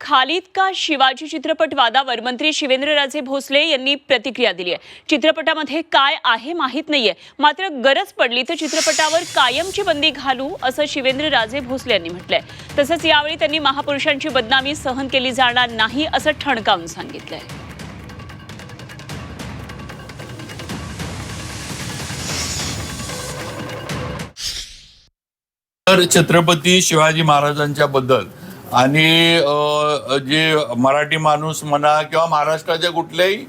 खालिद का शिवाजी चित्रपट वादावर मंत्री शिवेंद्रराजे भोसले यांनी प्रतिक्रिया दिली आहे। चित्रपटामध्ये काय आहे माहित नाहीये, मात्र गरज पडली तर चित्रपटावर कायमची बंदी घालू असं शिवेंद्रराजे भोसले यांनी म्हटलंय। तसंच यावेळी त्यांनी महापुरुषांची बदनामी सहन केली जाणार नाही असं ठणकावून सांगितलंय। तर छत्रपती शिवाजी महाराजांच्या बद्दल आणि जे मराठी माणूस म्हणा किंवा महाराष्ट्राच्या कुठल्याही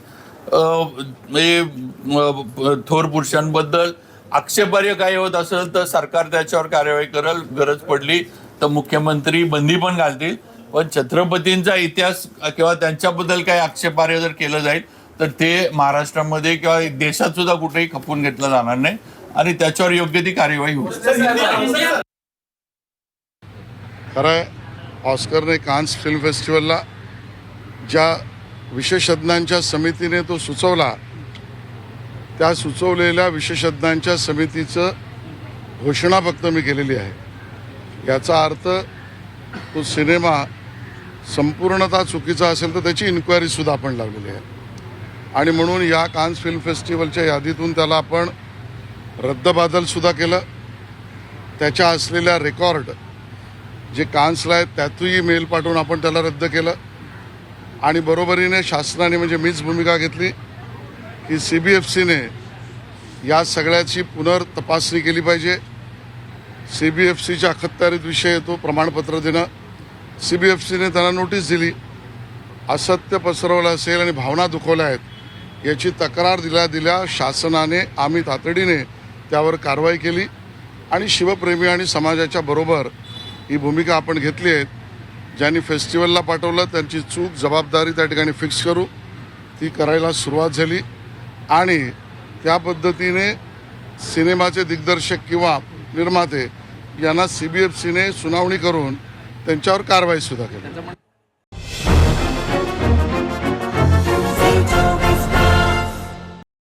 थोर पुरुषांबद्दल आक्षेपार्ह काही होत असेल तर सरकार त्याच्यावर कार्यवाही करेल। गरज पडली तर मुख्यमंत्री बंदी पण घालतील। पण छत्रपतींचा इतिहास किंवा त्यांच्याबद्दल काही आक्षेपार्ह जर केलं जाईल तर ते महाराष्ट्रामध्ये किंवा देशात सुद्धा कुठेही खपवून घेतलं जाणार नाही आणि त्याच्यावर योग्य ती कार्यवाही होईल। खरं ऑस्करने कान्स फिल्म फेस्टिवलला ज्या विशेषज्ञांच्या समितीने तो सुचवला त्या सुचवलेल्या विशेषज्ञांच्या समितीचं घोषणा फक्त मी केलेली आहे। याचा अर्थ तो सिनेमा संपूर्णतः चुकीचा असेल तर त्याची इन्क्वायरीसुद्धा आपण लावलेली आहे आणि म्हणून या कान्स फिल्म फेस्टिवलच्या यादीतून त्याला आपण रद्दबादलसुद्धा केलं। त्याच्या असलेल्या रेकॉर्ड जे कान्सला आहेत त्यातही मेल पाठवून आपण त्याला रद्द केलं आणि बरोबरीने शासनाने म्हणजे मीच भूमिका घेतली की CBFCने या सगळ्याची पुनर्तपासणी केली पाहिजे। CBFCच्या अखत्यारीत विषय येतो प्रमाणपत्र देणं। CBFCने त्यांना नोटीस दिली, असत्य पसरवलं असेल आणि भावना दुखवल्या आहेत याची तक्रार दिल्या शासनाने आम्ही तातडीने त्यावर कारवाई केली आणि शिवप्रेमी आणि समाजाच्या बरोबर ही भूमिका आपण घेतली आहे। ज्यांनी फेस्टिवलला पाठवलं त्यांची चूक जबाबदारी त्या ठिकाणी फिक्स करू, ती करायला सुरुवात झाली आणि त्या पद्धतीने सिनेमाचे दिग्दर्शक किंवा निर्माते यांना CBFCने सुनावणी करून त्यांच्यावर कारवाईसुद्धा केली।